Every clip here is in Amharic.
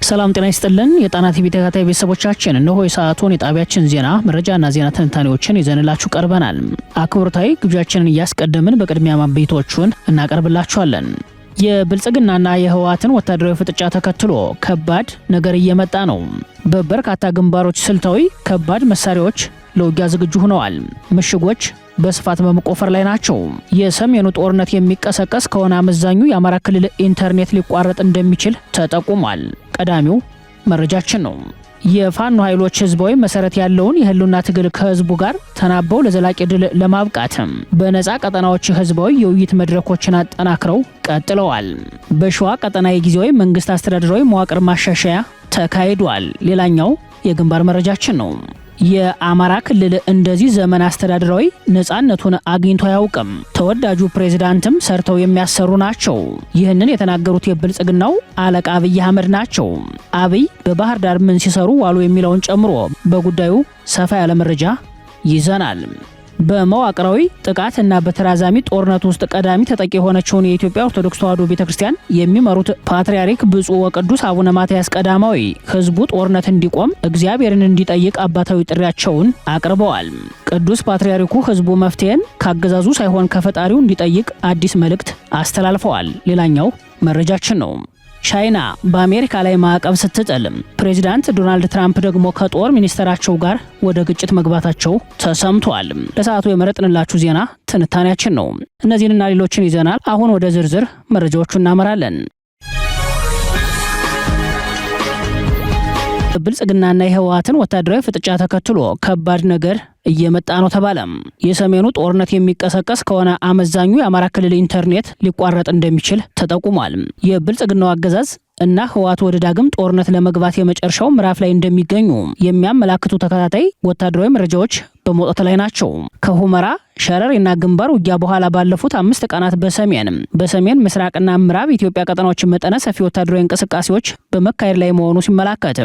ሰላም ጤና ይስጥልን የጣና ቲቪ ተከታታይ ቤተሰቦቻችን እነሆ የሰዓቱን የጣቢያችን ዜና መረጃና ዜና ትንታኔዎችን ይዘንላችሁ ቀርበናል። አክብሮታዊ ግብዣችንን እያስቀደምን በቅድሚያ ማብይቶቹን እናቀርብላችኋለን። የብልጽግናና የህወሓትን ወታደራዊ ፍጥጫ ተከትሎ ከባድ ነገር እየመጣ ነው። በበርካታ ግንባሮች ስልታዊ ከባድ መሳሪያዎች ለውጊያ ዝግጁ ሆነዋል። ምሽጎች በስፋት በመቆፈር ላይ ናቸው። የሰሜኑ ጦርነት የሚቀሰቀስ ከሆነ አመዛኙ የአማራ ክልል ኢንተርኔት ሊቋረጥ እንደሚችል ተጠቁሟል። ቀዳሚው መረጃችን ነው። የፋኖ ኃይሎች ህዝባዊ መሰረት ያለውን የህልውና ትግል ከህዝቡ ጋር ተናበው ለዘላቂ ድል ለማብቃት በነፃ ቀጠናዎች ህዝባዊ የውይይት መድረኮችን አጠናክረው ቀጥለዋል። በሸዋ ቀጠና የጊዜያዊ መንግስት አስተዳደራዊ መዋቅር ማሻሻያ ተካሂዷል። ሌላኛው የግንባር መረጃችን ነው። የአማራ ክልል እንደዚህ ዘመን አስተዳደራዊ ነፃነቱን አግኝቶ አያውቅም። ተወዳጁ ፕሬዝዳንትም ሰርተው የሚያሰሩ ናቸው። ይህንን የተናገሩት የብልጽግናው አለቃ አብይ አህመድ ናቸው። አብይ በባህር ዳር ምን ሲሰሩ ዋሉ የሚለውን ጨምሮ በጉዳዩ ሰፋ ያለ መረጃ ይዘናል። በመዋቅራዊ ጥቃትና በተራዛሚ ጦርነት ውስጥ ቀዳሚ ተጠቂ የሆነችውን የኢትዮጵያ ኦርቶዶክስ ተዋሕዶ ቤተክርስቲያን የሚመሩት ፓትርያርክ ብፁዕ ወቅዱስ አቡነ ማትያስ ቀዳማዊ ህዝቡ ጦርነት እንዲቆም እግዚአብሔርን እንዲጠይቅ አባታዊ ጥሪያቸውን አቅርበዋል። ቅዱስ ፓትርያርኩ ህዝቡ መፍትሄን ካገዛዙ ሳይሆን ከፈጣሪው እንዲጠይቅ አዲስ መልእክት አስተላልፈዋል። ሌላኛው መረጃችን ነው። ቻይና በአሜሪካ ላይ ማዕቀብ ስትጥል ፕሬዚዳንት ዶናልድ ትራምፕ ደግሞ ከጦር ሚኒስትራቸው ጋር ወደ ግጭት መግባታቸው ተሰምቷል። ለሰዓቱ የመረጥንላችሁ ዜና ትንታኔያችን ነው። እነዚህንና ሌሎችን ይዘናል። አሁን ወደ ዝርዝር መረጃዎቹ እናመራለን። ብልጽግናና የህወሓትን ወታደራዊ ፍጥጫ ተከትሎ ከባድ ነገር እየመጣ ነው ተባለ። የሰሜኑ ጦርነት የሚቀሰቀስ ከሆነ አመዛኙ የአማራ ክልል ኢንተርኔት ሊቋረጥ እንደሚችል ተጠቁሟል። የብልጽግናው አገዛዝ እና ህወሓት ወደ ዳግም ጦርነት ለመግባት የመጨረሻው ምዕራፍ ላይ እንደሚገኙ የሚያመላክቱ ተከታታይ ወታደራዊ መረጃዎች በመውጣት ላይ ናቸው። ከሁመራ ሸረሪና ግንባር ውጊያ በኋላ ባለፉት 5 ቀናት በሰሜን ምስራቅና ምዕራብ ኢትዮጵያ ቀጠናዎች መጠነ ሰፊ ወታደራዊ እንቅስቃሴዎች በመካሄድ ላይ መሆኑ ሲመላከት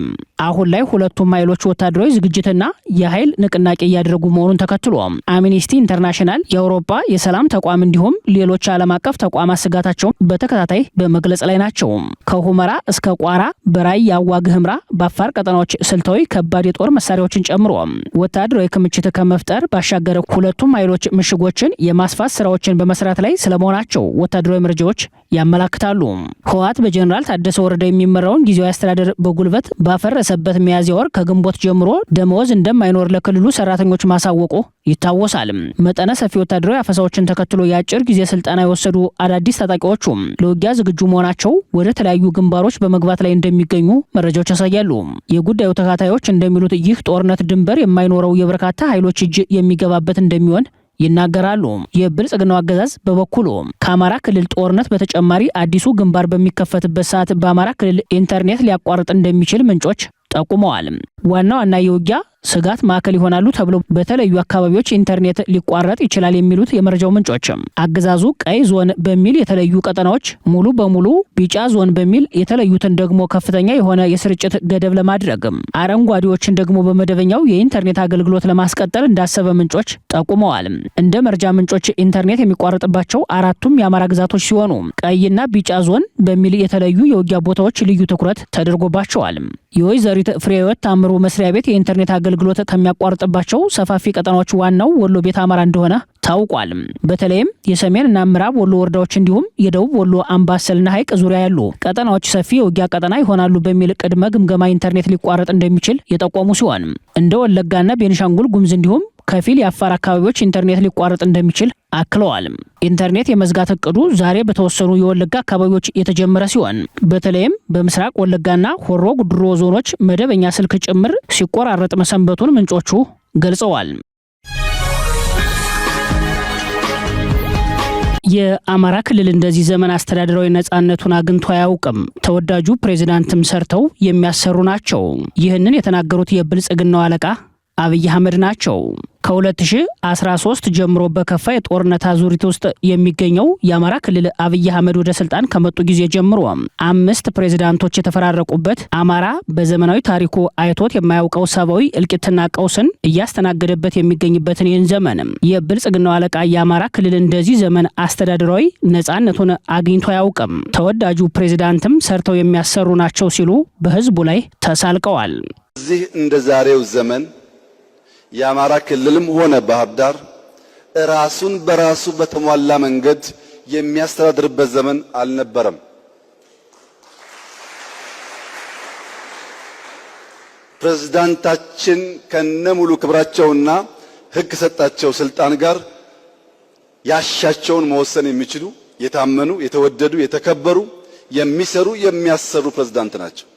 አሁን ላይ ሁለቱም ኃይሎች ወታደራዊ ዝግጅትና የኃይል ንቅናቄ እያደረጉ መሆኑን ተከትሎ አምኒስቲ ኢንተርናሽናል፣ የአውሮፓ የሰላም ተቋም እንዲሁም ሌሎች ዓለም አቀፍ ተቋማት ስጋታቸውን በተከታታይ በመግለጽ ላይ ናቸው። ከሁመራ እስከ ቋራ፣ በራያ የአዋግ ህምራ፣ በአፋር ቀጠናዎች ስልታዊ ከባድ የጦር መሳሪያዎችን ጨምሮ ወታደራዊ ክምችት ከመፍጠር ባሻገር ሁለቱም ኃይሎች ምሽጎችን የማስፋት ስራዎችን በመስራት ላይ ስለመሆናቸው ወታደራዊ መረጃዎች ያመላክታሉ። ህወሓት በጀነራል ታደሰ ወረደ የሚመራውን ጊዜያዊ አስተዳደር በጉልበት ባፈረሰበት ሚያዝያ ወር ከግንቦት ጀምሮ ደመወዝ እንደማይኖር ለክልሉ ሰራተኞች ማሳወቁ ይታወሳል። መጠነ ሰፊ ወታደራዊ አፈሳዎችን ተከትሎ የአጭር ጊዜ ስልጠና የወሰዱ አዳዲስ ታጣቂዎቹ ለውጊያ ዝግጁ መሆናቸው ወደ ተለያዩ ግንባሮች በመግባት ላይ እንደሚገኙ መረጃዎች ያሳያሉ። የጉዳዩ ተከታታዮች እንደሚሉት ይህ ጦርነት ድንበር የማይኖረው የበርካታ ኃይሎች እጅ የሚገባበት እንደሚሆን ይናገራሉ። የብልጽግናው አገዛዝ በበኩሉ ከአማራ ክልል ጦርነት በተጨማሪ አዲሱ ግንባር በሚከፈትበት ሰዓት በአማራ ክልል ኢንተርኔት ሊያቋርጥ እንደሚችል ምንጮች ጠቁመዋል። ዋና የውጊያ ስጋት ማዕከል ይሆናሉ ተብሎ በተለያዩ አካባቢዎች ኢንተርኔት ሊቋረጥ ይችላል የሚሉት የመረጃው ምንጮች አገዛዙ ቀይ ዞን በሚል የተለዩ ቀጠናዎች ሙሉ በሙሉ ቢጫ ዞን በሚል የተለዩትን ደግሞ ከፍተኛ የሆነ የስርጭት ገደብ ለማድረግ አረንጓዴዎችን ደግሞ በመደበኛው የኢንተርኔት አገልግሎት ለማስቀጠል እንዳሰበ ምንጮች ጠቁመዋል። እንደ መረጃ ምንጮች ኢንተርኔት የሚቋረጥባቸው አራቱም የአማራ ግዛቶች ሲሆኑ ቀይና ቢጫ ዞን በሚል የተለዩ የውጊያ ቦታዎች ልዩ ትኩረት ተደርጎባቸዋል። የወይዘሪት ፍሬህይወት ታምሩ መስሪያ ቤት የኢንተርኔት አገልግሎት ከሚያቋርጥባቸው ሰፋፊ ቀጠናዎች ዋናው ወሎ ቤት አማራ እንደሆነ ታውቋል። በተለይም የሰሜንና ምዕራብ ወሎ ወረዳዎች እንዲሁም የደቡብ ወሎ አምባሰልና ሐይቅ ዙሪያ ያሉ ቀጠናዎች ሰፊ የውጊያ ቀጠና ይሆናሉ በሚል ቅድመ ግምገማ ኢንተርኔት ሊቋረጥ እንደሚችል የጠቆሙ ሲሆን እንደ ወለጋና ቤኒሻንጉል ጉሙዝ እንዲሁም ከፊል የአፋር አካባቢዎች ኢንተርኔት ሊቋረጥ እንደሚችል አክለዋል። ኢንተርኔት የመዝጋት እቅዱ ዛሬ በተወሰኑ የወለጋ አካባቢዎች የተጀመረ ሲሆን በተለይም በምስራቅ ወለጋና ሆሮ ጉድሮ ዞኖች መደበኛ ስልክ ጭምር ሲቆራረጥ መሰንበቱን ምንጮቹ ገልጸዋል። የአማራ ክልል እንደዚህ ዘመን አስተዳደራዊ ነፃነቱን አግኝቶ አያውቅም። ተወዳጁ ፕሬዝዳንትም ሰርተው የሚያሰሩ ናቸው። ይህንን የተናገሩት የብልጽግናው አለቃ አብይ አህመድ ናቸው። ከ2013 ጀምሮ በከፋ የጦርነት አዙሪት ውስጥ የሚገኘው የአማራ ክልል አብይ አህመድ ወደ ስልጣን ከመጡ ጊዜ ጀምሮ 5 ፕሬዝዳንቶች የተፈራረቁበት አማራ በዘመናዊ ታሪኩ አይቶት የማያውቀው ሰብአዊ እልቂትና ቀውስን እያስተናገደበት የሚገኝበትን ይህን ዘመን የብልጽግናው አለቃ የአማራ ክልል እንደዚህ ዘመን አስተዳደራዊ ነጻነቱን አግኝቶ አያውቅም። ተወዳጁ ፕሬዝዳንትም ሰርተው የሚያሰሩ ናቸው ሲሉ በህዝቡ ላይ ተሳልቀዋል። እዚህ እንደ ዛሬው ዘመን የአማራ ክልልም ሆነ ባህር ዳር ራሱን በራሱ በተሟላ መንገድ የሚያስተዳድርበት ዘመን አልነበረም። ፕሬዝዳንታችን ከነሙሉ ክብራቸውና ሕግ ሰጣቸው ስልጣን ጋር ያሻቸውን መወሰን የሚችሉ የታመኑ፣ የተወደዱ፣ የተከበሩ፣ የሚሰሩ፣ የሚያሰሩ ፕሬዝዳንት ናቸው።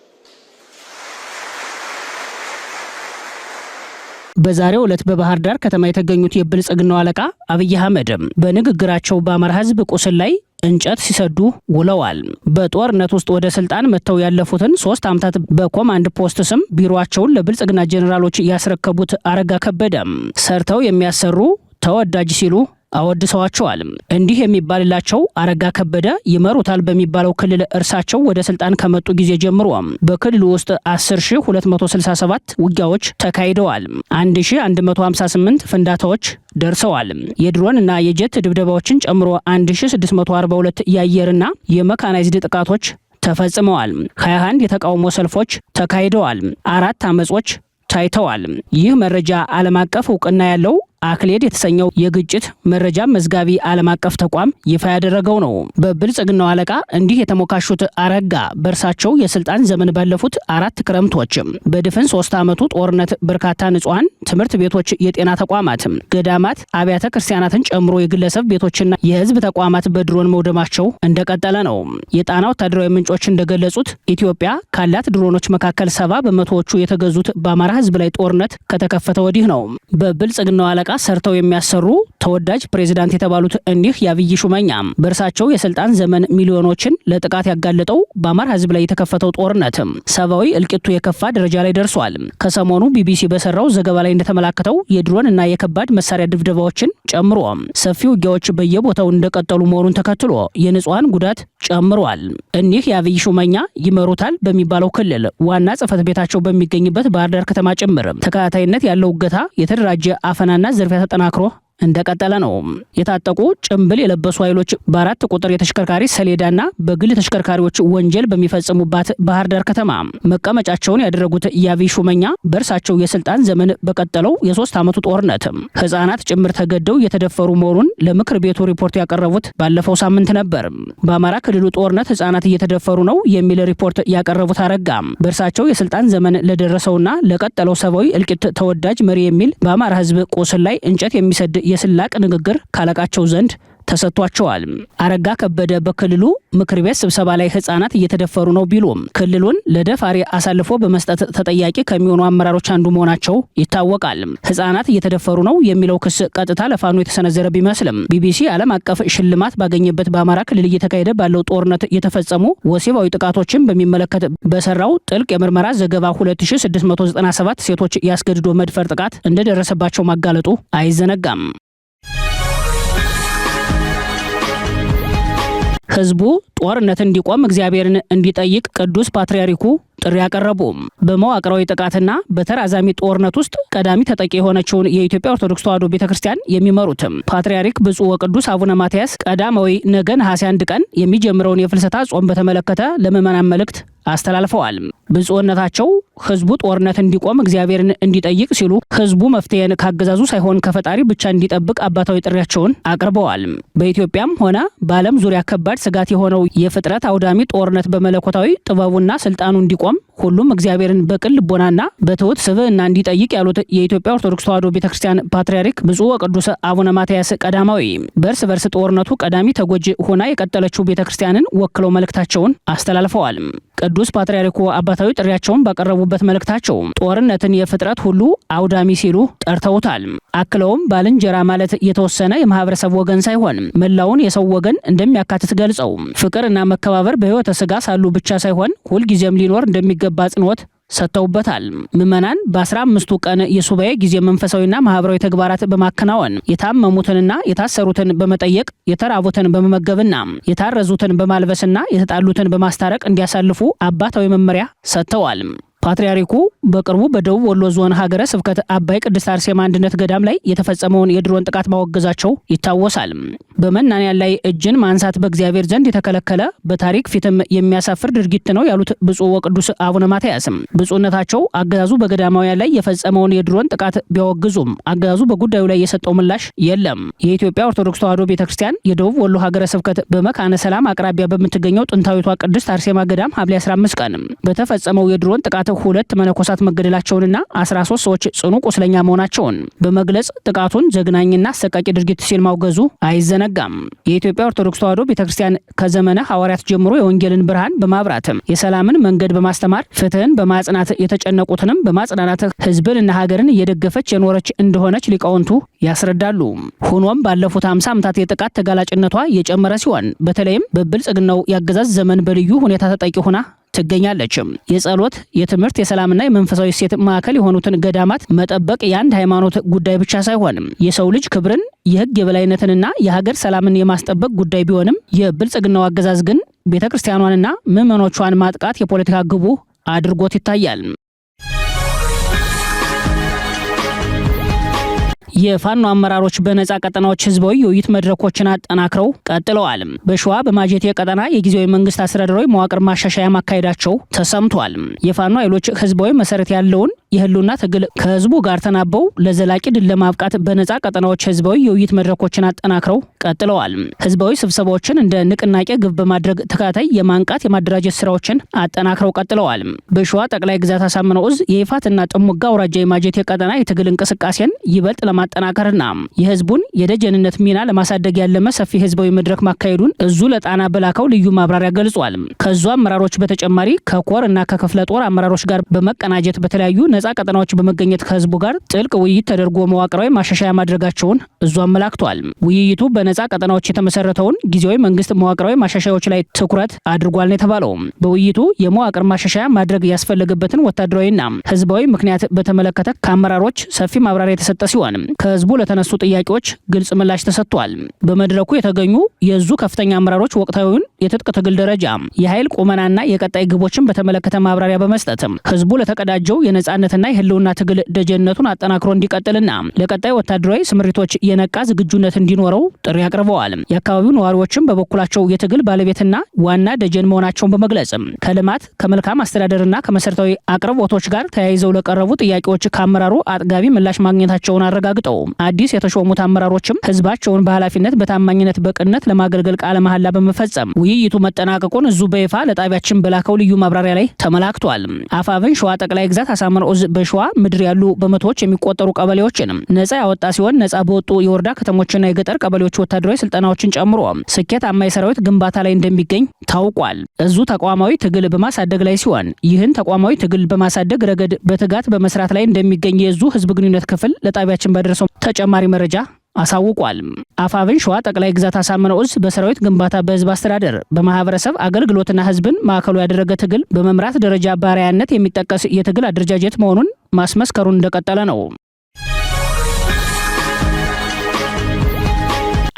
በዛሬው ዕለት በባህር ዳር ከተማ የተገኙት የብልጽግናው አለቃ አብይ አህመድ በንግግራቸው በአማራ ህዝብ ቁስል ላይ እንጨት ሲሰዱ ውለዋል። በጦርነት ውስጥ ወደ ስልጣን መጥተው ያለፉትን 3 ዓመታት በኮማንድ ፖስት ስም ቢሮአቸውን ለብልጽግና ጄኔራሎች ያስረከቡት አረጋ ከበደ ሰርተው የሚያሰሩ ተወዳጅ ሲሉ አወድሰዋቸዋል። እንዲህ የሚባልላቸው አረጋ ከበደ ይመሩታል በሚባለው ክልል እርሳቸው ወደ ስልጣን ከመጡ ጊዜ ጀምሮ በክልሉ ውስጥ 10267 ውጊያዎች ተካሂደዋል። 1158 ፍንዳታዎች ደርሰዋል። የድሮን እና የጀት ድብደባዎችን ጨምሮ 1642 የአየርና የመካናይዝድ ጥቃቶች ተፈጽመዋል። 21 የተቃውሞ ሰልፎች ተካሂደዋል። 4 አመጾች ታይተዋል። ይህ መረጃ ዓለም አቀፍ እውቅና ያለው አክሌድ የተሰኘው የግጭት መረጃ መዝጋቢ ዓለም አቀፍ ተቋም ይፋ ያደረገው ነው። በብልጽግናው አለቃ እንዲህ የተሞካሹት አረጋ በእርሳቸው የስልጣን ዘመን ባለፉት 4 ክረምቶች በድፍን 3 ዓመቱ ጦርነት በርካታ ንጹሃን ትምህርት ቤቶች፣ የጤና ተቋማት፣ ገዳማት፣ አብያተ ክርስቲያናትን ጨምሮ የግለሰብ ቤቶችና የህዝብ ተቋማት በድሮን መውደማቸው እንደቀጠለ ነው። የጣና ወታደራዊ ምንጮች እንደገለጹት ኢትዮጵያ ካላት ድሮኖች መካከል 70 በመቶዎቹ የተገዙት በአማራ ህዝብ ላይ ጦርነት ከተከፈተ ወዲህ ነው። በብልጽግናው አለቃ ሰርተው የሚያሰሩ ተወዳጅ ፕሬዝዳንት የተባሉት እንዲህ የአብይ ሹመኛ በእርሳቸው የስልጣን ዘመን ሚሊዮኖችን ለጥቃት ያጋለጠው በአማራ ህዝብ ላይ የተከፈተው ጦርነት ሰብአዊ እልቂቱ የከፋ ደረጃ ላይ ደርሷል። ከሰሞኑ ቢቢሲ በሰራው ዘገባ ላይ እንደተመላከተው የድሮን እና የከባድ መሳሪያ ድብደባዎችን ጨምሮ ሰፊ ውጊያዎች በየቦታው እንደቀጠሉ መሆኑን ተከትሎ የንጹሃን ጉዳት ጨምሯል። እኒህ የአብይ ሹመኛ ይመሩታል በሚባለው ክልል ዋና ጽህፈት ቤታቸው በሚገኝበት ባህር ዳር ከተማ ጭምር ተከታታይነት ያለው እገታ፣ የተደራጀ አፈናና ዝርፊያ ተጠናክሮ እንደቀጠለ ነው። የታጠቁ ጭምብል የለበሱ ኃይሎች በ4 ቁጥር የተሽከርካሪ ሰሌዳና በግል ተሽከርካሪዎች ወንጀል በሚፈጽሙባት ባህር ዳር ከተማ መቀመጫቸውን ያደረጉት የአብይ ሹመኛ በእርሳቸው የስልጣን ዘመን በቀጠለው የ3 ዓመቱ ጦርነት ህፃናት ጭምር ተገደው እየተደፈሩ መሆኑን ለምክር ቤቱ ሪፖርት ያቀረቡት ባለፈው ሳምንት ነበር። በአማራ ክልሉ ጦርነት ህፃናት እየተደፈሩ ነው የሚል ሪፖርት ያቀረቡት አረጋ በእርሳቸው የስልጣን ዘመን ለደረሰውና ለቀጠለው ሰብአዊ እልቂት ተወዳጅ መሪ የሚል በአማራ ህዝብ ቁስል ላይ እንጨት የሚሰድ የስላቅ ንግግር ካለቃቸው ዘንድ ተሰጥቷቸዋል። አረጋ ከበደ በክልሉ ምክር ቤት ስብሰባ ላይ ህፃናት እየተደፈሩ ነው ቢሉም ክልሉን ለደፋሪ አሳልፎ በመስጠት ተጠያቂ ከሚሆኑ አመራሮች አንዱ መሆናቸው ይታወቃል። ህፃናት እየተደፈሩ ነው የሚለው ክስ ቀጥታ ለፋኖ የተሰነዘረ ቢመስልም ቢቢሲ ዓለም አቀፍ ሽልማት ባገኘበት በአማራ ክልል እየተካሄደ ባለው ጦርነት የተፈጸሙ ወሲባዊ ጥቃቶችን በሚመለከት በሰራው ጥልቅ የምርመራ ዘገባ 2697 ሴቶች ያስገድዶ መድፈር ጥቃት እንደደረሰባቸው ማጋለጡ አይዘነጋም። ህዝቡ ጦርነት እንዲቆም እግዚአብሔርን እንዲጠይቅ ቅዱስ ፓትርያርኩ ጥሪ ያቀረቡ። በመዋቅራዊ ጥቃትና በተራዛሚ ጦርነት ውስጥ ቀዳሚ ተጠቂ የሆነችውን የኢትዮጵያ ኦርቶዶክስ ተዋሕዶ ቤተክርስቲያን የሚመሩት ፓትርያርክ ብፁዕ ወቅዱስ አቡነ ማትያስ ቀዳማዊ ነገ ነሐሴ 1 ቀን የሚጀምረውን የፍልሰታ ጾም በተመለከተ ለምዕመናን መልእክት አስተላልፈዋል። ብፁዕነታቸው ህዝቡ ጦርነት እንዲቆም እግዚአብሔርን እንዲጠይቅ ሲሉ ህዝቡ መፍትሄን ካገዛዙ ሳይሆን ከፈጣሪ ብቻ እንዲጠብቅ አባታዊ ጥሪያቸውን አቅርበዋል። በኢትዮጵያም ሆነ በዓለም ዙሪያ ከባድ ስጋት የሆነው የፍጥረት አውዳሚ ጦርነት በመለኮታዊ ጥበቡና ስልጣኑ እንዲቆም ሁሉም እግዚአብሔርን በቅን ልቦናና በትሑት ስብዕና እንዲጠይቅ ያሉት የኢትዮጵያ ኦርቶዶክስ ተዋሕዶ ቤተክርስቲያን ፓትርያርክ ብፁዕ ወቅዱስ አቡነ ማትያስ ቀዳማዊ በእርስ በርስ ጦርነቱ ቀዳሚ ተጎጂ ሆና የቀጠለችው ቤተክርስቲያንን ወክለው መልእክታቸውን አስተላልፈዋል። ቅዱስ ፓትርያርኩ አባታዊ ጥሪያቸውን ባቀረቡበት መልእክታቸው ጦርነትን የፍጥረት ሁሉ አውዳሚ ሲሉ ጠርተውታል። አክለውም ባልንጀራ ማለት የተወሰነ የማህበረሰብ ወገን ሳይሆን መላውን የሰው ወገን እንደሚያካትት ገልጸው ፍቅርና መከባበር በሕይወተ ሥጋ ሳሉ ብቻ ሳይሆን ሁልጊዜም ሊኖር እንደሚገባ አጽንኦት ሰጥተውበታል። ምዕመናን በ15ቱ ቀን የሱባኤ ጊዜ መንፈሳዊና ማህበራዊ ተግባራት በማከናወን የታመሙትንና የታሰሩትን በመጠየቅ የተራቡትን በመመገብና የታረዙትን በማልበስና የተጣሉትን በማስታረቅ እንዲያሳልፉ አባታዊ መመሪያ ሰጥተዋል። ፓትርያርኩ በቅርቡ በደቡብ ወሎ ዞን ሀገረ ስብከት አባይ ቅድስት አርሴማ አንድነት ገዳም ላይ የተፈጸመውን የድሮን ጥቃት ማወገዛቸው ይታወሳል። በመናንያን ላይ እጅን ማንሳት በእግዚአብሔር ዘንድ የተከለከለ በታሪክ ፊትም የሚያሳፍር ድርጊት ነው ያሉት ብፁዕ ወቅዱስ አቡነ ማትያስ ብፁዕነታቸው አገዛዙ በገዳማውያን ላይ የፈጸመውን የድሮን ጥቃት ቢያወግዙም አገዛዙ በጉዳዩ ላይ የሰጠው ምላሽ የለም። የኢትዮጵያ ኦርቶዶክስ ተዋሕዶ ቤተክርስቲያን የደቡብ ወሎ ሀገረ ስብከት በመካነ ሰላም አቅራቢያ በምትገኘው ጥንታዊቷ ቅድስት አርሴማ ገዳም ሐምሌ 15 ቀን በተፈጸመው የድሮን ጥቃት 2 መነኮሳት መገደላቸውንና 13 ሰዎች ጽኑ ቁስለኛ መሆናቸውን በመግለጽ ጥቃቱን ዘግናኝና አሰቃቂ ድርጊት ሲል ማውገዙ አይዘነጋም። የኢትዮጵያ ኦርቶዶክስ ተዋሕዶ ቤተክርስቲያን ከዘመነ ሐዋርያት ጀምሮ የወንጌልን ብርሃን በማብራትም የሰላምን መንገድ በማስተማር ፍትህን በማጽናት የተጨነቁትንም በማጽናናት ህዝብንና ሀገርን እየደገፈች የኖረች እንደሆነች ሊቃውንቱ ያስረዳሉ። ሆኖም ባለፉት 50 ዓመታት የጥቃት ተጋላጭነቷ የጨመረ ሲሆን በተለይም በብልጽግናው ያገዛዝ ዘመን በልዩ ሁኔታ ተጠቂ ሆና ትገኛለች። የጸሎት፣ የትምህርት፣ የሰላምና የመንፈሳዊ እሴት ማዕከል የሆኑትን ገዳማት መጠበቅ የአንድ ሃይማኖት ጉዳይ ብቻ ሳይሆን የሰው ልጅ ክብርን፣ የህግ የበላይነትንና የሀገር ሰላምን የማስጠበቅ ጉዳይ ቢሆንም የብልጽግናው አገዛዝ ግን ቤተክርስቲያኗንና ምዕመኖቿን ማጥቃት የፖለቲካ ግቡ አድርጎት ይታያል። የፋኖ አመራሮች በነጻ ቀጠናዎች ህዝባዊ የውይይት መድረኮችን አጠናክረው ቀጥለዋል። በሸዋ በማጀቴ ቀጠና የጊዜያዊ መንግስት አስተዳደራዊ መዋቅር ማሻሻያ ማካሄዳቸው ተሰምቷል። የፋኖ ኃይሎች ህዝባዊ መሰረት ያለውን የህልውና ትግል ከህዝቡ ጋር ተናበው ለዘላቂ ድል ለማብቃት በነጻ ቀጠናዎች ህዝባዊ የውይይት መድረኮችን አጠናክረው ቀጥለዋል። ህዝባዊ ስብሰባዎችን እንደ ንቅናቄ ግብ በማድረግ ተከታታይ የማንቃት የማደራጀት ስራዎችን አጠናክረው ቀጥለዋል። በሸዋ ጠቅላይ ግዛት አሳምነው ዕዝ የይፋትና ጥሙጋ አውራጃ የማጀቴ ቀጠና የትግል እንቅስቃሴን ይበልጥ ለማጠናከርና የህዝቡን የደጀንነት ሚና ለማሳደግ ያለመ ሰፊ ህዝባዊ መድረክ ማካሄዱን እዙ ለጣና በላከው ልዩ ማብራሪያ ገልጿል። ከዙ አመራሮች በተጨማሪ ከኮር እና ከክፍለ ጦር አመራሮች ጋር በመቀናጀት በተለያዩ ነጻ ቀጠናዎች በመገኘት ከህዝቡ ጋር ጥልቅ ውይይት ተደርጎ መዋቅራዊ ማሻሻያ ማድረጋቸውን እዙ አመላክቷል። ውይይቱ በነጻ ቀጠናዎች የተመሰረተውን ጊዜያዊ መንግስት መዋቅራዊ ማሻሻያዎች ላይ ትኩረት አድርጓል ነው የተባለው። በውይይቱ የመዋቅር ማሻሻያ ማድረግ ያስፈለገበትን ወታደራዊና ህዝባዊ ምክንያት በተመለከተ ከአመራሮች ሰፊ ማብራሪያ የተሰጠ ሲሆን ከህዝቡ ለተነሱ ጥያቄዎች ግልጽ ምላሽ ተሰጥቷል። በመድረኩ የተገኙ የእዙ ከፍተኛ አመራሮች ወቅታዊውን የትጥቅ ትግል ደረጃ፣ የኃይል ቁመናና የቀጣይ ግቦችን በተመለከተ ማብራሪያ በመስጠት ህዝቡ ለተቀዳጀው የነጻነትና የህልውና ትግል ደጀነቱን አጠናክሮ እንዲቀጥልና ለቀጣይ ወታደራዊ ስምሪቶች የነቃ ዝግጁነት እንዲኖረው ጥሪ አቅርበዋል። የአካባቢው ነዋሪዎችም በበኩላቸው የትግል ባለቤትና ዋና ደጀን መሆናቸውን በመግለጽ ከልማት ከመልካም አስተዳደርና ከመሰረታዊ አቅርቦቶች ጋር ተያይዘው ለቀረቡ ጥያቄዎች ከአመራሩ አጥጋቢ ምላሽ ማግኘታቸውን አረጋግጠው አዲስ የተሾሙት አመራሮችም ህዝባቸውን በኃላፊነት በታማኝነት በቅንነት ለማገልገል ቃለ መሐላ በመፈጸም ውይይቱ መጠናቀቁን እዙ በይፋ ለጣቢያችን በላከው ልዩ ማብራሪያ ላይ ተመላክቷል። አፋብን ሸዋ ጠቅላይ ግዛት አሳምነው ዕዝ በሸዋ ምድር ያሉ በመቶዎች የሚቆጠሩ ቀበሌዎችን ነጻ ያወጣ ሲሆን ነጻ በወጡ የወረዳ ከተሞችና የገጠር ቀበሌዎች ወታደራዊ ስልጠናዎችን ጨምሮ ስኬታማ የሰራዊት ግንባታ ላይ እንደሚገኝ ታውቋል። እዙ ተቋማዊ ትግል በማሳደግ ላይ ሲሆን ይህን ተቋማዊ ትግል በማሳደግ ረገድ በትጋት በመስራት ላይ እንደሚገኝ የእዙ ህዝብ ግንኙነት ክፍል ለጣቢያችን በደረሰው ተጨማሪ መረጃ አሳውቋል። አፋብን ሸዋ ጠቅላይ ግዛት አሳምነው ዕዝ በሰራዊት ግንባታ፣ በህዝብ አስተዳደር፣ በማህበረሰብ አገልግሎትና ህዝብን ማዕከሉ ያደረገ ትግል በመምራት ደረጃ ባሪያነት የሚጠቀስ የትግል አደረጃጀት መሆኑን ማስመስከሩን እንደቀጠለ ነው።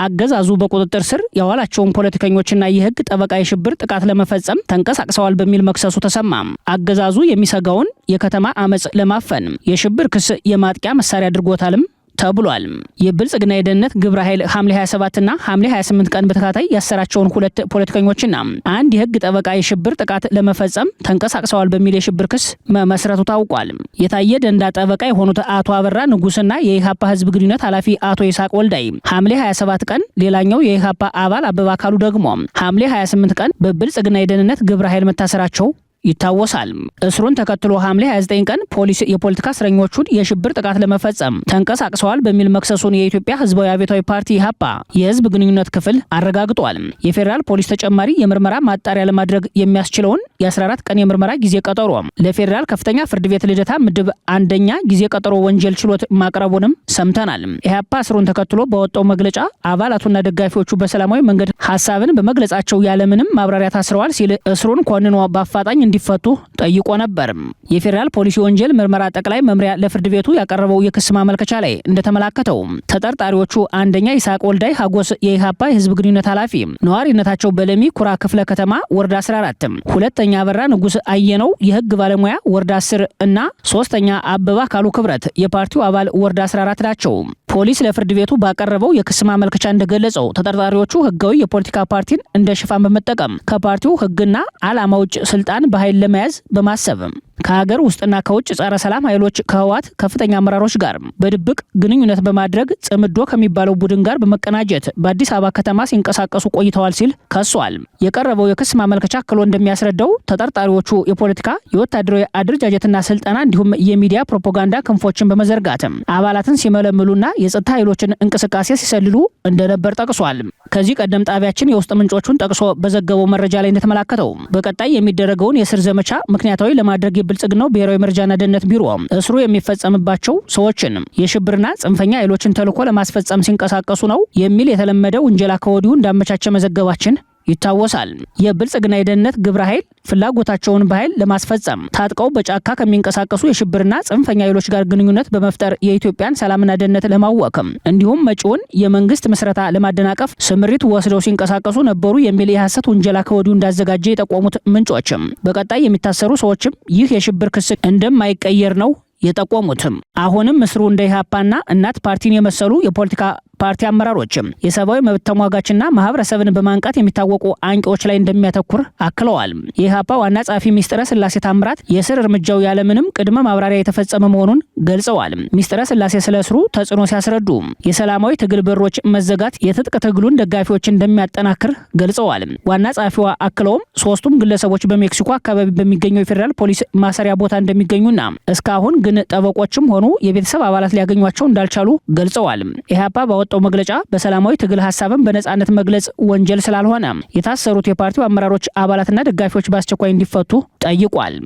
አገዛዙ በቁጥጥር ስር ያዋላቸውን ፖለቲከኞችና የህግ ጠበቃ የሽብር ጥቃት ለመፈጸም ተንቀሳቅሰዋል በሚል መክሰሱ ተሰማ። አገዛዙ የሚሰጋውን የከተማ አመጽ ለማፈን የሽብር ክስ የማጥቂያ መሳሪያ አድርጎታልም ተብሏል። የብልጽግና የደህንነት ግብረ ኃይል ሐምሌ 27 እና ሐምሌ 28 ቀን በተከታታይ ያሰራቸውን 2 ፖለቲከኞችና አንድ የህግ ጠበቃ የሽብር ጥቃት ለመፈጸም ተንቀሳቅሰዋል በሚል የሽብር ክስ መመስረቱ ታውቋል። የታየ ደንዳ ጠበቃ የሆኑት አቶ አበራ ንጉስና የኢሃፓ ህዝብ ግንኙነት ኃላፊ አቶ ይስሐቅ ወልዳይ ሐምሌ 27 ቀን፣ ሌላኛው የኢሃፓ አባል አበባ አካሉ ደግሞ ሐምሌ 28 ቀን በብልጽግና የደህንነት ግብረ ኃይል መታሰራቸው ይታወሳል። እስሩን ተከትሎ ሐምሌ 29 ቀን ፖሊስ የፖለቲካ እስረኞቹን የሽብር ጥቃት ለመፈጸም ተንቀሳቅሰዋል በሚል መክሰሱን የኢትዮጵያ ህዝባዊ አብዮታዊ ፓርቲ ኢሃፓ የህዝብ ግንኙነት ክፍል አረጋግጧል። የፌዴራል ፖሊስ ተጨማሪ የምርመራ ማጣሪያ ለማድረግ የሚያስችለውን የ14 ቀን የምርመራ ጊዜ ቀጠሮ ለፌዴራል ከፍተኛ ፍርድ ቤት ልደታ ምድብ 1ኛ ጊዜ ቀጠሮ ወንጀል ችሎት ማቅረቡንም ሰምተናል። ኢሃፓ እስሩን ተከትሎ በወጣው መግለጫ አባላቱና ደጋፊዎቹ በሰላማዊ መንገድ ሐሳብን በመግለጻቸው ያለምንም ማብራሪያ ታስረዋል ሲል እስሩን ኮንኖ በአፋጣኝ እንዲፈቱ ጠይቆ ነበር። የፌዴራል ፖሊስ ወንጀል ምርመራ ጠቅላይ መምሪያ ለፍርድ ቤቱ ያቀረበው የክስ ማመልከቻ ላይ እንደተመላከተው ተጠርጣሪዎቹ አንደኛ ይስሐቅ ወልዳይ ሀጎስ የኢሃፓ የህዝብ ግንኙነት ኃላፊ ነዋሪነታቸው በለሚ ኩራ ክፍለ ከተማ ወረዳ 14፣ ሁለተኛ አበራ ንጉስ አየነው የህግ ባለሙያ ወረዳ 10 እና ሶስተኛ አበባ ካሉ ክብረት የፓርቲው አባል ወረዳ 14 ናቸው። ፖሊስ ለፍርድ ቤቱ ባቀረበው የክስ ማመልከቻ እንደገለጸው ተጠርጣሪዎቹ ህጋዊ የፖለቲካ ፓርቲን እንደ ሽፋን በመጠቀም ከፓርቲው ህግና ዓላማ ውጭ ስልጣን በኃይል ለመያዝ በማሰብ ከሀገር ውስጥና ከውጭ ጸረ ሰላም ኃይሎች ከህወሓት ከፍተኛ አመራሮች ጋር በድብቅ ግንኙነት በማድረግ ጽምዶ ከሚባለው ቡድን ጋር በመቀናጀት በአዲስ አበባ ከተማ ሲንቀሳቀሱ ቆይተዋል ሲል ከሷል። የቀረበው የክስ ማመልከቻ አክሎ እንደሚያስረዳው ተጠርጣሪዎቹ የፖለቲካ የወታደራዊ አደረጃጀትና ስልጠና እንዲሁም የሚዲያ ፕሮፓጋንዳ ክንፎችን በመዘርጋት አባላትን ሲመለምሉና የጸጥታ ኃይሎችን እንቅስቃሴ ሲሰልሉ እንደነበር ጠቅሷል። ከዚህ ቀደም ጣቢያችን የውስጥ ምንጮቹን ጠቅሶ በዘገበው መረጃ ላይ እንደተመላከተው በቀጣይ የሚደረገውን የእስር ዘመቻ ምክንያታዊ ለማድረግ የብልጽግናው ብሔራዊ መረጃና ደህንነት ቢሮ እስሩ የሚፈጸምባቸው ሰዎችን የሽብርና ጽንፈኛ ኃይሎችን ተልዕኮ ለማስፈጸም ሲንቀሳቀሱ ነው የሚል የተለመደ ውንጀላ ከወዲሁ እንዳመቻቸ መዘገባችን ይታወሳል። የብልጽግና የደህንነት ግብረ ኃይል ፍላጎታቸውን በኃይል ለማስፈጸም ታጥቀው በጫካ ከሚንቀሳቀሱ የሽብርና ጽንፈኛ ኃይሎች ጋር ግንኙነት በመፍጠር የኢትዮጵያን ሰላምና ደህንነት ለማወክም እንዲሁም መጪውን የመንግስት ምስረታ ለማደናቀፍ ስምሪት ወስደው ሲንቀሳቀሱ ነበሩ የሚል የሐሰት ውንጀላ ከወዲሁ እንዳዘጋጀ የጠቆሙት ምንጮችም በቀጣይ የሚታሰሩ ሰዎችም ይህ የሽብር ክስ እንደማይቀየር ነው የጠቆሙትም። አሁንም ምስሩ እንደ ኢሃፓና እናት ፓርቲን የመሰሉ የፖለቲካ ፓርቲ አመራሮችም የሰብአዊ መብት ተሟጋችና ማህበረሰብን በማንቃት የሚታወቁ አንቂዎች ላይ እንደሚያተኩር አክለዋል። የኢሃፓ ዋና ጸሐፊ ሚስጥረ ስላሴ ታምራት የእስር እርምጃው ያለምንም ቅድመ ማብራሪያ የተፈጸመ መሆኑን ገልጸዋል። ሚስጥረ ስላሴ ስለ እስሩ ተጽዕኖ ሲያስረዱ የሰላማዊ ትግል በሮች መዘጋት የትጥቅ ትግሉን ደጋፊዎች እንደሚያጠናክር ገልጸዋል። ዋና ጸሐፊዋ አክለውም ሶስቱም ግለሰቦች በሜክሲኮ አካባቢ በሚገኘው የፌዴራል ፖሊስ ማሰሪያ ቦታ እንደሚገኙና እስካሁን ግን ጠበቆችም ሆኑ የቤተሰብ አባላት ሊያገኟቸው እንዳልቻሉ ገልጸዋል። ኢሃፓ ባወጣው መግለጫ በሰላማዊ ትግል ሐሳብን በነጻነት መግለጽ ወንጀል ስላልሆነ የታሰሩት የፓርቲው አመራሮች አባላትና ደጋፊዎች በአስቸኳይ እንዲፈቱ ጠይቋል።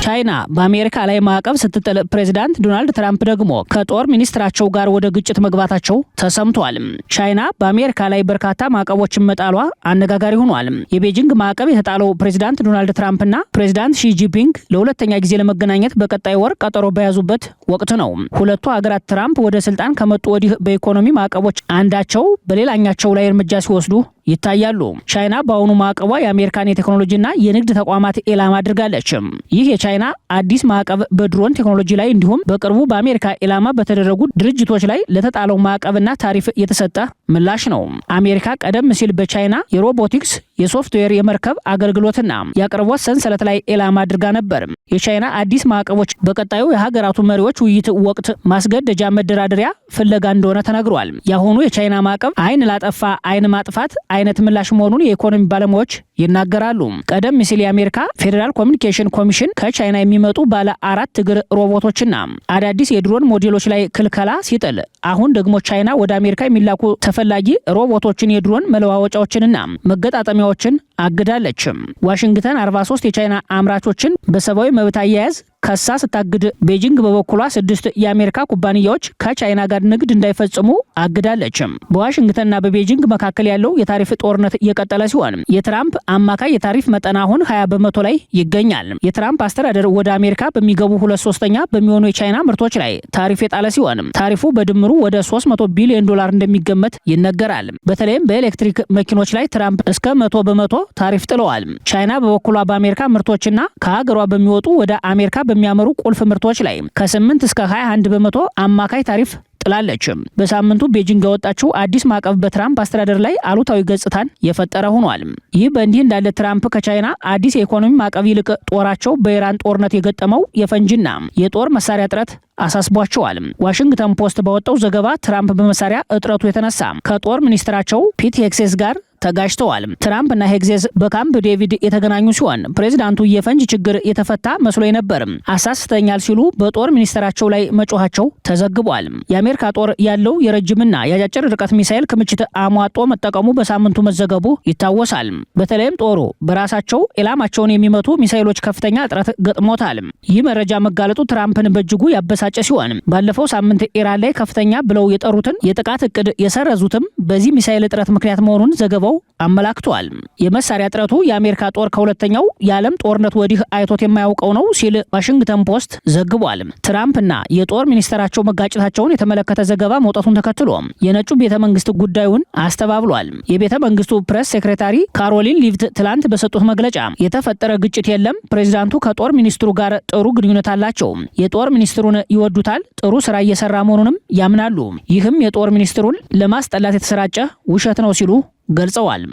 ቻይና በአሜሪካ ላይ ማዕቀብ ስትጥል ፕሬዝዳንት ዶናልድ ትራምፕ ደግሞ ከጦር ሚኒስትራቸው ጋር ወደ ግጭት መግባታቸው ተሰምቷል። ቻይና በአሜሪካ ላይ በርካታ ማዕቀቦችን መጣሏ አነጋጋሪ ሆኗል። የቤጂንግ ማዕቀብ የተጣለው ፕሬዝዳንት ዶናልድ ትራምፕና ፕሬዝዳንት ሺ ጂንፒንግ ለሁለተኛ ጊዜ ለመገናኘት በቀጣይ ወር ቀጠሮ በያዙበት ወቅት ነው። ሁለቱ ሀገራት ትራምፕ ወደ ስልጣን ከመጡ ወዲህ በኢኮኖሚ ማዕቀቦች አንዳቸው በሌላኛቸው ላይ እርምጃ ሲወስዱ ይታያሉ። ቻይና በአሁኑ ማዕቀቧ የአሜሪካን የቴክኖሎጂና የንግድ ተቋማት ኢላማ አድርጋለች። ይህ የቻይና አዲስ ማዕቀብ በድሮን ቴክኖሎጂ ላይ እንዲሁም በቅርቡ በአሜሪካ ኢላማ በተደረጉ ድርጅቶች ላይ ለተጣለው ማዕቀብና ታሪፍ የተሰጠ ምላሽ ነው። አሜሪካ ቀደም ሲል በቻይና የሮቦቲክስ፣ የሶፍትዌር፣ የመርከብ አገልግሎትና የአቅርቦት ሰንሰለት ላይ ኢላማ አድርጋ ነበር። የቻይና አዲስ ማዕቀቦች በቀጣዩ የሀገራቱ መሪዎች ውይይት ወቅት ማስገደጃ መደራደሪያ ፍለጋ እንደሆነ ተነግሯል። የአሁኑ የቻይና ማዕቀብ አይን ላጠፋ አይን ማጥፋት አይነት ምላሽ መሆኑን የኢኮኖሚ ባለሙያዎች ይናገራሉ። ቀደም ሲል የአሜሪካ ፌዴራል ኮሚኒኬሽን ኮሚሽን ከቻይና የሚመጡ ባለ 4 እግር ሮቦቶችና አዳዲስ የድሮን ሞዴሎች ላይ ክልከላ ሲጥል፣ አሁን ደግሞ ቻይና ወደ አሜሪካ የሚላኩ ተፈላጊ ሮቦቶችን፣ የድሮን መለዋወጫዎችንና መገጣጠሚያዎችን አግዳለች። ዋሽንግተን 43 የቻይና አምራቾችን በሰብአዊ መብት አያያዝ ከሳ ስታግድ፣ ቤጂንግ በበኩሏ 6 የአሜሪካ ኩባንያዎች ከቻይና ጋር ንግድ እንዳይፈጽሙ አግዳለች። በዋሽንግተንና በቤጂንግ መካከል ያለው የታሪፍ ጦርነት እየቀጠለ ሲሆን የትራምፕ አማካይ የታሪፍ መጠን አሁን 20% ላይ ይገኛል። የትራምፕ አስተዳደር ወደ አሜሪካ በሚገቡ 2/3 በሚሆኑ የቻይና ምርቶች ላይ ታሪፍ የጣለ ሲሆን ታሪፉ በድምሩ ወደ $300 ቢሊዮን እንደሚገመት ይነገራል። በተለይም በኤሌክትሪክ መኪኖች ላይ ትራምፕ እስከ 100% ታሪፍ ጥለዋል። ቻይና በበኩሏ በአሜሪካ ምርቶችና ከሀገሯ በሚወጡ ወደ አሜሪካ በሚያመሩ ቁልፍ ምርቶች ላይ ከ8 እስከ 21% አማካይ ታሪፍ ጥላለች። በሳምንቱ ቤጂንግ ያወጣችው አዲስ ማዕቀብ በትራምፕ አስተዳደር ላይ አሉታዊ ገጽታን የፈጠረ ሆኗል። ይህ በእንዲህ እንዳለ ትራምፕ ከቻይና አዲስ የኢኮኖሚ ማዕቀብ ይልቅ ጦራቸው በኢራን ጦርነት የገጠመው የፈንጂና የጦር መሳሪያ እጥረት አሳስቧቸዋል። ዋሽንግተን ፖስት ባወጣው ዘገባ ትራምፕ በመሳሪያ እጥረቱ የተነሳ ከጦር ሚኒስትራቸው ፒት ሄግሴስ ጋር ተጋጭተዋል። ትራምፕ እና ሄግሴስ በካምፕ ዴቪድ የተገናኙ ሲሆን ፕሬዝዳንቱ የፈንጅ ችግር የተፈታ መስሎ ነበር አሳስተኛል ሲሉ በጦር ሚኒስትራቸው ላይ መጮሃቸው ተዘግቧል። የአሜሪካ ጦር ያለው የረጅምና የአጫጭር ርቀት ሚሳኤል ክምችት አሟጦ መጠቀሙ በሳምንቱ መዘገቡ ይታወሳል። በተለይም ጦሩ በራሳቸው ኢላማቸውን የሚመቱ ሚሳኤሎች ከፍተኛ እጥረት ገጥሞታል። ይህ መረጃ መጋለጡ ትራምፕን በእጅጉ ያበሳጨ ሲሆን ባለፈው ሳምንት ኢራን ላይ ከፍተኛ ብለው የጠሩትን የጥቃት እቅድ የሰረዙትም በዚህ ሚሳኤል እጥረት ምክንያት መሆኑን ዘገባው አመላክቷል። የመሳሪያ እጥረቱ የአሜሪካ ጦር ከሁለተኛው የዓለም ጦርነት ወዲህ አይቶት የማያውቀው ነው ሲል ዋሽንግተን ፖስት ዘግቧል። ትራምፕና የጦር ሚኒስተራቸው መጋጨታቸውን የተመለከተ ዘገባ መውጣቱን ተከትሎ የነጩ ቤተ መንግስት ጉዳዩን አስተባብሏል። የቤተ መንግስቱ ፕሬስ ሴክሬታሪ ካሮሊን ሊቭት ትላንት በሰጡት መግለጫ የተፈጠረ ግጭት የለም፣ ፕሬዚዳንቱ ከጦር ሚኒስትሩ ጋር ጥሩ ግንኙነት አላቸው፣ የጦር ሚኒስትሩን ይወዱታል፣ ጥሩ ስራ እየሰራ መሆኑንም ያምናሉ፣ ይህም የጦር ሚኒስትሩን ለማስጠላት የተሰራጨ ውሸት ነው ሲሉ ገልጸዋል።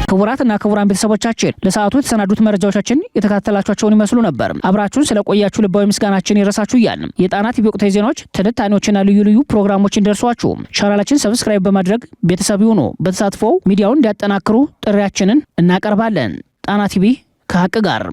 ክቡራትና ክቡራን ቤተሰቦቻችን ለሰዓቱ የተሰናዱት መረጃዎቻችን የተከታተላችኋቸውን ይመስሉ ነበር። አብራችሁን ስለቆያችሁ ልባዊ ምስጋናችን ይድረሳችሁ እያልን የጣና ቲቪ ወቅታዊ ዜናዎች፣ ትንታኔዎችና ልዩ ልዩ ፕሮግራሞች እንዲደርሷችሁ ቻናላችን ሰብስክራይብ በማድረግ ቤተሰብ ይሁኑ። በተሳትፎው ሚዲያውን እንዲያጠናክሩ ጥሪያችንን እናቀርባለን። ጣና ቲቪ ከሀቅ ጋር